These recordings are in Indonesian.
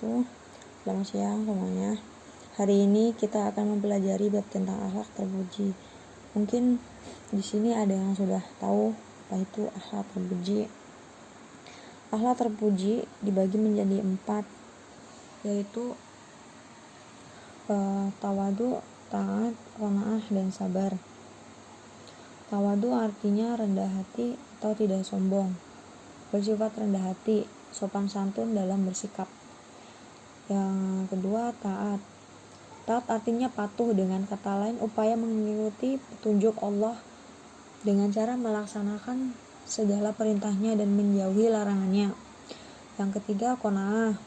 wabarakatuh. Selamat siang semuanya. Hari ini kita akan mempelajari bab tentang akhlak terpuji. Mungkin di sini ada yang sudah tahu apa itu akhlak terpuji. Akhlak terpuji dibagi menjadi 4, yaitu tawadu, taat, qanaah, dan sabar. Tawadu artinya rendah hati atau tidak sombong, bersifat rendah hati, sopan santun dalam bersikap. Yang kedua, taat. Taat artinya patuh, dengan kata lain upaya mengikuti petunjuk Allah dengan cara melaksanakan segala perintahnya dan menjauhi larangannya. Yang ketiga, qanaah.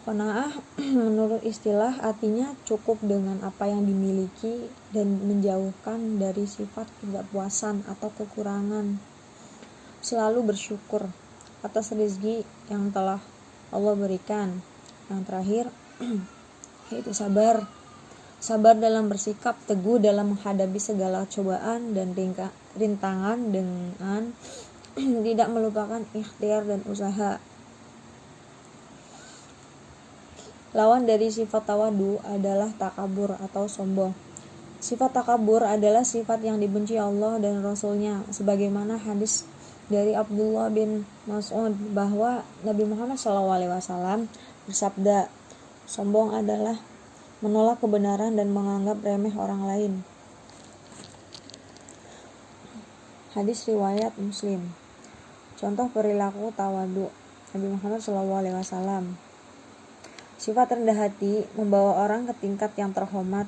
Qanaah menurut istilah artinya cukup dengan apa yang dimiliki dan menjauhkan dari sifat ketidakpuasan atau kekurangan. Selalu bersyukur atas rezeki yang telah Allah berikan. Yang terakhir yaitu sabar. Sabar dalam bersikap, teguh dalam menghadapi segala cobaan dan rintangan dengan tidak melupakan ikhtiar dan usaha. Lawan dari sifat tawadu adalah takabur atau sombong. Sifat takabur adalah sifat yang dibenci Allah dan Rasul-Nya, sebagaimana hadis dari Abdullah bin Mas'ud bahwa Nabi Muhammad SAW bersabda, sombong adalah menolak kebenaran dan menganggap remeh orang lain. Hadis riwayat Muslim. Contoh perilaku tawadu Nabi Muhammad SAW. Sifat rendah hati membawa orang ke tingkat yang terhormat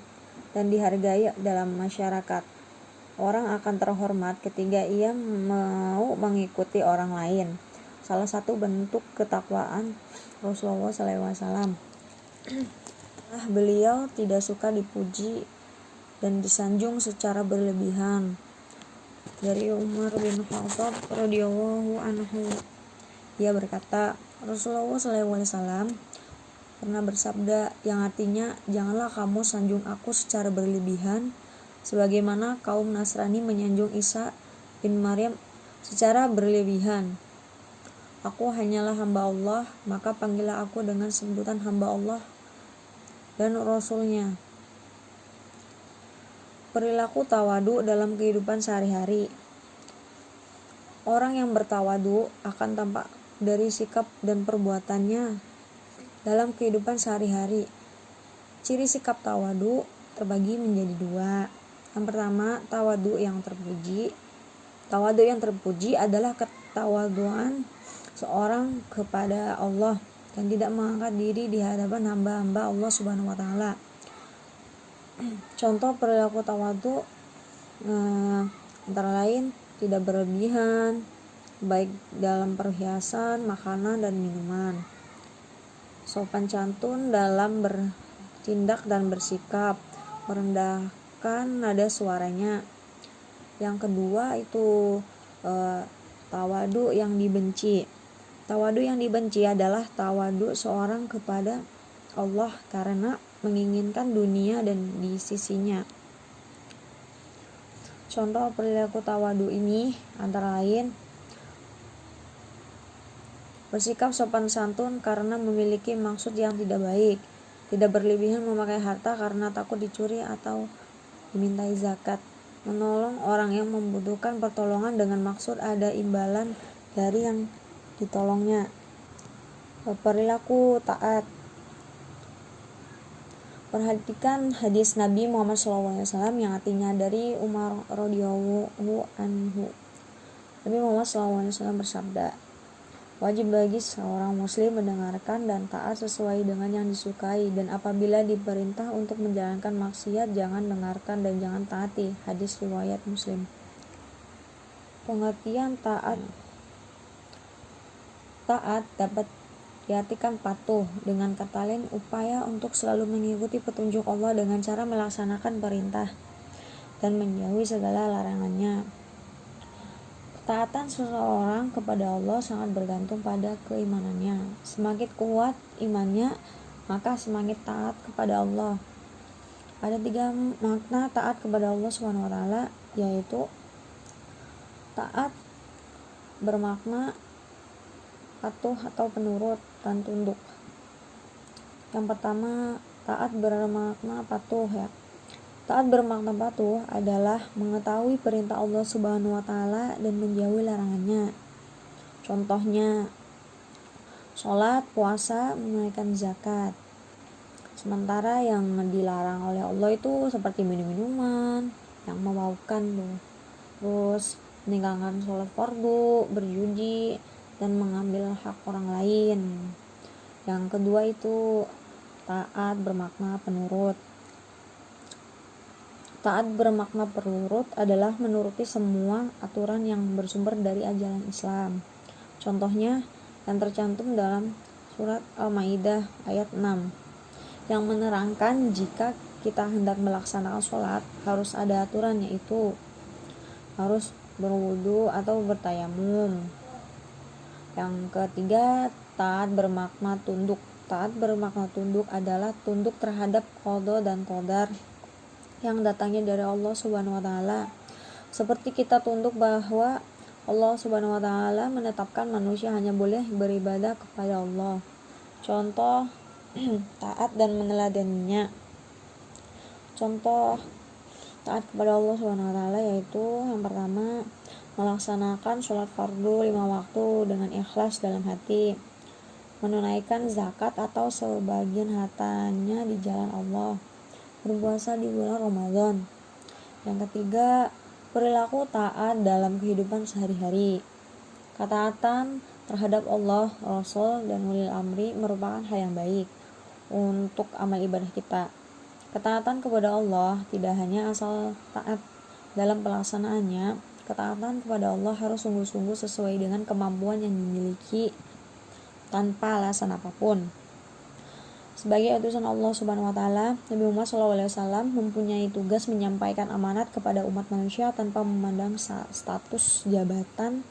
dan dihargai dalam masyarakat. Orang akan terhormat ketika ia mau mengikuti orang lain. Salah satu bentuk ketakwaan Rasulullah SAW. Beliau tidak suka dipuji dan disanjung secara berlebihan. Dari Umar bin Khattab radhiyallahu anhu, ia berkata, Rasulullah SAW pernah bersabda, yang artinya, janganlah kamu sanjung aku secara berlebihan, sebagaimana kaum Nasrani menyanjung Isa bin Maryam secara berlebihan. Aku hanyalah hamba Allah, maka panggillah aku dengan sebutan hamba Allah dan Rasul-Nya. Perilaku tawadu dalam kehidupan sehari-hari. Orang yang bertawadu akan tampak dari sikap dan perbuatannya dalam kehidupan sehari-hari. Ciri sikap tawadu terbagi menjadi 2. Yang pertama, tawadu yang terpuji. Tawadu yang terpuji adalah ketawaduan seorang kepada Allah dan tidak mengangkat diri di hadapan hamba-hamba Allah Subhanahu wa taala. Contoh perilaku tawadu antara lain tidak berlebihan, baik dalam perhiasan, makanan, dan minuman. Sopan santun dalam bertindak dan bersikap, merendahkan nada suaranya. Yang kedua itu tawadu yang dibenci. Tawadu yang dibenci adalah tawadu seorang kepada Allah karena menginginkan dunia dan di sisinya. Contoh perilaku tawadu ini antara lain bersikap sopan santun karena memiliki maksud yang tidak baik, tidak berlebihan memakai harta karena takut dicuri atau dimintai zakat, menolong orang yang membutuhkan pertolongan dengan maksud ada imbalan dari yang ditolongnya. Perilaku taat. Perhatikan hadis Nabi Muhammad SAW yang artinya dari Umar radhiyallahu anhu. Nabi Muhammad SAW bersabda, wajib bagi seorang muslim mendengarkan dan taat sesuai dengan yang disukai, dan apabila diperintah untuk menjalankan maksiat jangan dengarkan dan jangan taati. Hadis riwayat Muslim. Pengertian taat. Taat dapat diartikan patuh, dengan kata lain upaya untuk selalu mengikuti petunjuk Allah dengan cara melaksanakan perintah dan menjauhi segala larangannya. Ketaatan seseorang kepada Allah sangat bergantung pada keimanannya. Semakin kuat imannya, maka semakin taat kepada Allah. Ada 3 makna taat kepada Allah SWT, yaitu taat bermakna patuh atau penurut dan tunduk. Yang pertama, taat bermakna patuh ya. Taat bermakna patuh adalah mengetahui perintah Allah Subhanahu wa taala dan menjauhi larangannya. Contohnya, sholat, puasa, menunaikan zakat. Sementara yang dilarang oleh Allah itu seperti minum-minuman yang memabukkan tuh. Terus meninggalkan sholat fardu, berjudi, dan mengambil hak orang lain. Yang kedua itu taat bermakna penurut. Taat bermakna penurut adalah menuruti semua aturan yang bersumber dari ajaran Islam. Contohnya yang tercantum dalam surat Al-Maidah ayat 6 yang menerangkan jika kita hendak melaksanakan sholat harus ada aturan, yaitu harus berwudu atau bertayamum. Yang ketiga, taat bermakna tunduk. Taat bermakna tunduk adalah tunduk terhadap qada dan qadar yang datangnya dari Allah Subhanahu wa taala. Seperti kita tunduk bahwa Allah Subhanahu wa taala menetapkan manusia hanya boleh beribadah kepada Allah. Contoh taat dan meneladaninya. Contoh taat kepada Allah Subhanahu wa taala yaitu yang pertama, melaksanakan sholat fardu 5 waktu dengan ikhlas dalam hati, menunaikan zakat atau sebagian hartanya di jalan Allah, berpuasa di bulan Ramadan. Yang ketiga, perilaku taat dalam kehidupan sehari-hari. Ketaatan terhadap Allah, Rasul, dan ulil amri merupakan hal yang baik untuk amal ibadah kita. Ketaatan kepada Allah tidak hanya asal taat dalam pelaksanaannya. Ketaatan kepada Allah harus sungguh-sungguh sesuai dengan kemampuan yang dimiliki tanpa alasan apapun. Sebagai utusan Allah Subhanahu wa taala, Nabi Muhammad SAW mempunyai tugas menyampaikan amanat kepada umat manusia tanpa memandang status jabatan.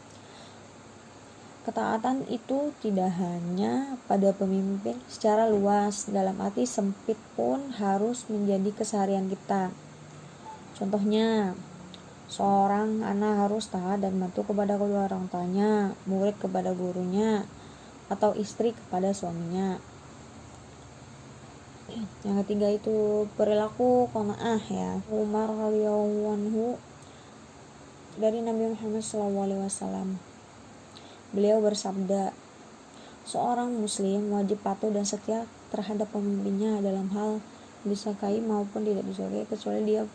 Ketaatan itu tidak hanya pada pemimpin secara luas, dalam arti sempit pun harus menjadi keseharian kita. Contohnya, seorang anak harus taat dan patuh kepada kedua orang tuanya, murid kepada gurunya, atau istri kepada suaminya. Yang ketiga itu perilaku qanaah ya. Umar radhiyallahu anhu dari Nabi Muhammad SAW. Beliau bersabda, seorang muslim wajib patuh dan setia terhadap pemimpinnya dalam hal disukai maupun tidak disukai, kecuali dia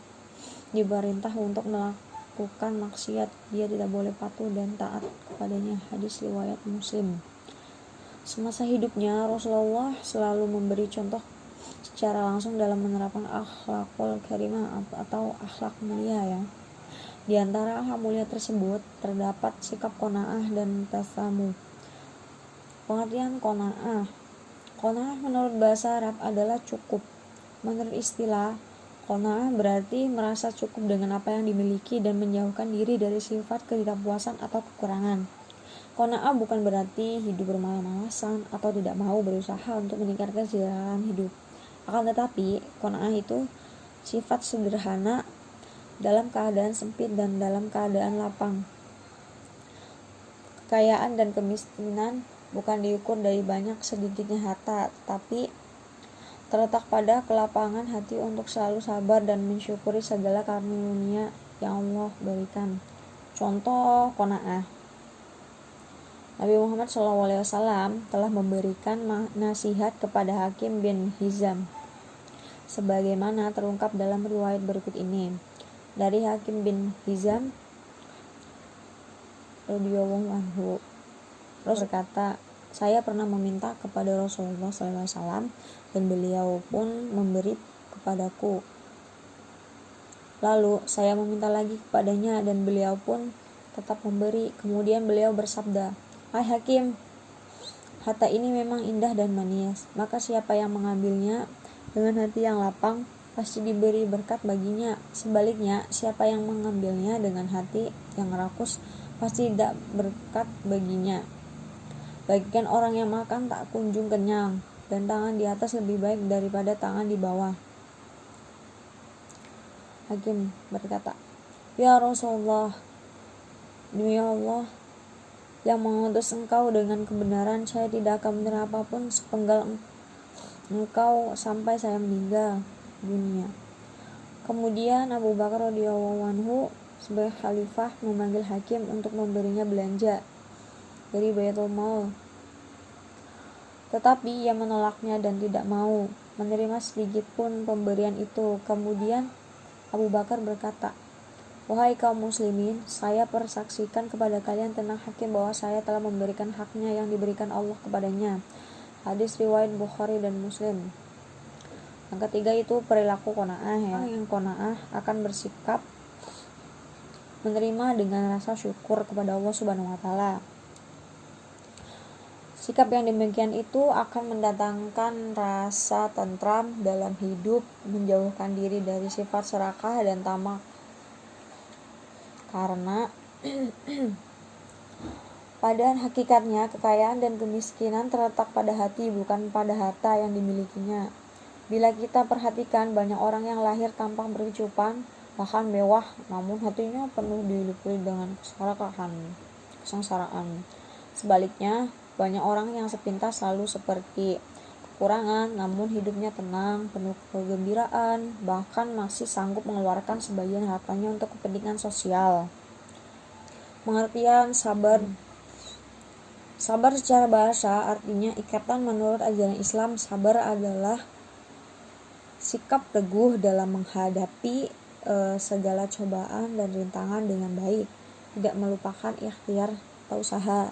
diperintah untuk melakukan maksiat, dia tidak boleh patuh dan taat kepadanya. Hadis riwayat Muslim. Semasa hidupnya Rasulullah selalu memberi contoh secara langsung dalam menerapkan akhlakul karimah atau akhlak mulia ya. Di antara akhlak mulia tersebut terdapat sikap qanaah dan tasamuh. Pengertian qanaah. Qanaah menurut bahasa Arab adalah cukup. Menurut istilah, qanaah berarti merasa cukup dengan apa yang dimiliki dan menjauhkan diri dari sifat ketidakpuasan atau kekurangan. Qanaah bukan berarti hidup bermalas-malasan atau tidak mau berusaha untuk meningkatkan sejalan hidup. Akan tetapi, qanaah itu sifat sederhana dalam keadaan sempit dan dalam keadaan lapang. Kekayaan dan kemiskinan bukan diukur dari banyak sedikitnya harta, tapi terletak pada kelapangan hati untuk selalu sabar dan mensyukuri segala karunia yang Allah berikan. Contoh qanaah. Nabi Muhammad SAW telah memberikan nasihat kepada Hakim bin Hizam sebagaimana terungkap dalam riwayat berikut ini. Dari Hakim bin Hizam radhiyallahu anhu, Rasul berkata, saya pernah meminta kepada Rasulullah SAW dan beliau pun memberi kepadaku. Lalu saya meminta lagi kepadanya dan beliau pun tetap memberi. Kemudian beliau bersabda, hai Hakim, harta ini memang indah dan manis, maka siapa yang mengambilnya dengan hati yang lapang pasti diberi berkat baginya. Sebaliknya, siapa yang mengambilnya dengan hati yang rakus pasti tidak berkat baginya. Bagikan orang yang makan tak kunjung kenyang, dan tangan di atas lebih baik daripada tangan di bawah. Hakim berkata, ya Rasulullah, demi Allah, yang mengutus engkau dengan kebenaran, saya tidak akan menerima apapun sepenggal engkau sampai saya meninggal dunia. Kemudian Abu Bakar radhiyallahu anhu sebagai khalifah memanggil hakim untuk memberinya belanja dari Baitul Mal. Tetapi ia menolaknya dan tidak mau menerima sedikit pun pemberian itu. Kemudian Abu Bakar berkata, "Wahai kaum muslimin, saya persaksikan kepada kalian tentang hakim bahwa saya telah memberikan haknya yang diberikan Allah kepadanya." Hadis riwayat Bukhari dan Muslim. Yang ketiga itu perilaku qanaah ya. Yang qanaah akan bersikap menerima dengan rasa syukur kepada Allah Subhanahu wa taala. Sikap yang demikian itu akan mendatangkan rasa tentram dalam hidup, menjauhkan diri dari sifat serakah dan tamak. Karena pada hakikatnya kekayaan dan kemiskinan terletak pada hati, bukan pada harta yang dimilikinya. Bila kita perhatikan, banyak orang yang lahir tampak berkecupan, bahkan mewah, namun hatinya penuh diliputi dengan kesengsaraan. Sebaliknya, banyak orang yang sepintas selalu seperti kekurangan, namun hidupnya tenang, penuh kegembiraan, bahkan masih sanggup mengeluarkan sebagian hartanya untuk kepentingan sosial. Pengertian sabar. Sabar secara bahasa artinya ikatan menurut ajaran Islam. Sabar adalah sikap teguh dalam menghadapi segala cobaan dan rintangan dengan baik, tidak melupakan ikhtiar atau usaha.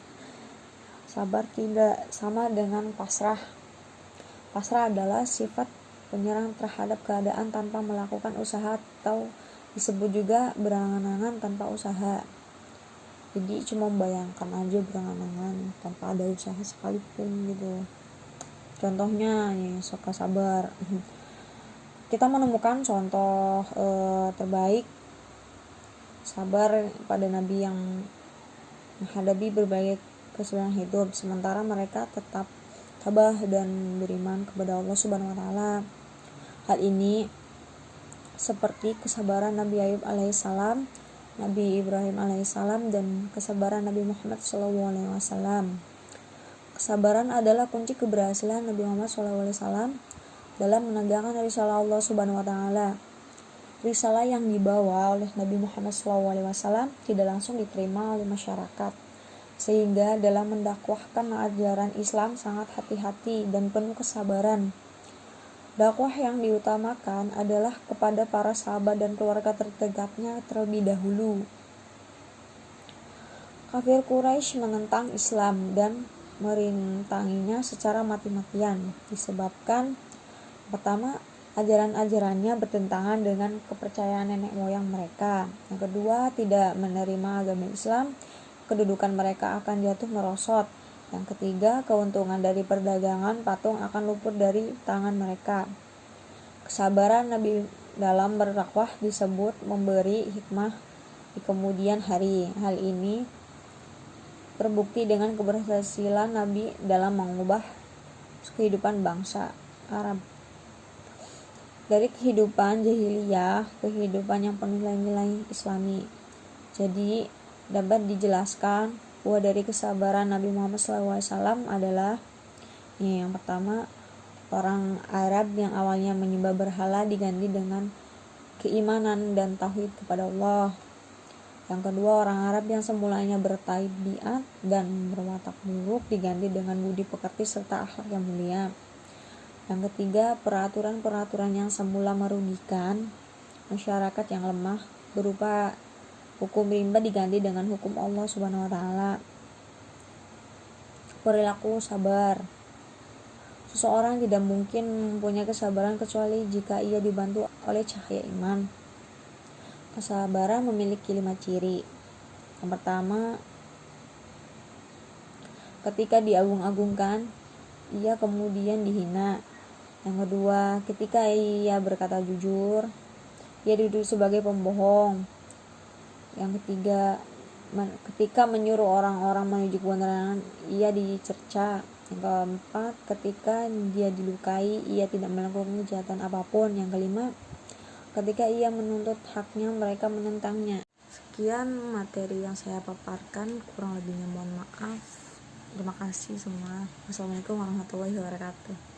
Sabar tidak sama dengan pasrah. Pasrah adalah sifat penyerang terhadap keadaan tanpa melakukan usaha, atau disebut juga berangan-angan tanpa usaha. Jadi cuma membayangkan aja berangan-angan tanpa ada usaha sekalipun gitu. Contohnya nih, suka sabar. Kita menemukan contoh terbaik sabar pada Nabi yang menghadapi berbagai kesulitan hidup, sementara mereka tetap tabah dan beriman kepada Allah Subhanahu wa taala. Hal ini seperti kesabaran Nabi Ayub alaihissalam, Nabi Ibrahim alaihissalam, dan kesabaran Nabi Muhammad SAW. Kesabaran adalah kunci keberhasilan Nabi Muhammad SAW dalam menegakkan risalah Allah Subhanahu wa taala. Risalah yang dibawa oleh Nabi Muhammad SAW tidak langsung diterima oleh masyarakat, sehingga dalam mendakwahkan ajaran Islam sangat hati-hati dan penuh kesabaran. Dakwah yang diutamakan adalah kepada para sahabat dan keluarga terdekatnya terlebih dahulu. Kafir Quraisy menentang Islam dan merintanginya secara mati-matian disebabkan pertama, ajaran-ajarannya bertentangan dengan kepercayaan nenek moyang mereka. Yang kedua, tidak menerima agama Islam, kedudukan mereka akan jatuh merosot. Yang ketiga, keuntungan dari perdagangan patung akan luput dari tangan mereka. Kesabaran Nabi dalam berdakwah disebut memberi hikmah di kemudian hari. Hal ini terbukti dengan keberhasilan Nabi dalam mengubah kehidupan bangsa Arab dari kehidupan jahiliyah ke kehidupan yang penuh nilai-nilai Islami. Jadi dapat dijelaskan bahwa dari kesabaran Nabi Muhammad SAW adalah yang pertama, orang Arab yang awalnya menyembah berhala diganti dengan keimanan dan tauhid kepada Allah. Yang kedua, orang Arab yang semulanya bertabiat dan berwatak buruk diganti dengan budi pekerti serta akhlak yang mulia. Yang ketiga, peraturan-peraturan yang semula merugikan masyarakat yang lemah berupa hukum rimba diganti dengan hukum Allah Subhanahu wa taala. Perilaku sabar. Seseorang tidak mungkin mempunyai kesabaran kecuali jika ia dibantu oleh cahaya iman. Kesabaran memiliki 5 ciri. Yang pertama, ketika diagung-agungkan, ia kemudian dihina. Yang kedua, ketika ia berkata jujur, ia dituduh sebagai pembohong. Yang ketiga, ketika menyuruh orang-orang menuju kebenaran, ia dicerca. Yang keempat, ketika dia dilukai, ia tidak melakukan kejahatan apapun. Yang kelima, ketika ia menuntut haknya, mereka menentangnya. Sekian materi yang saya paparkan, kurang lebihnya mohon maaf. Terima kasih semua. Wassalamualaikum warahmatullahi wabarakatuh.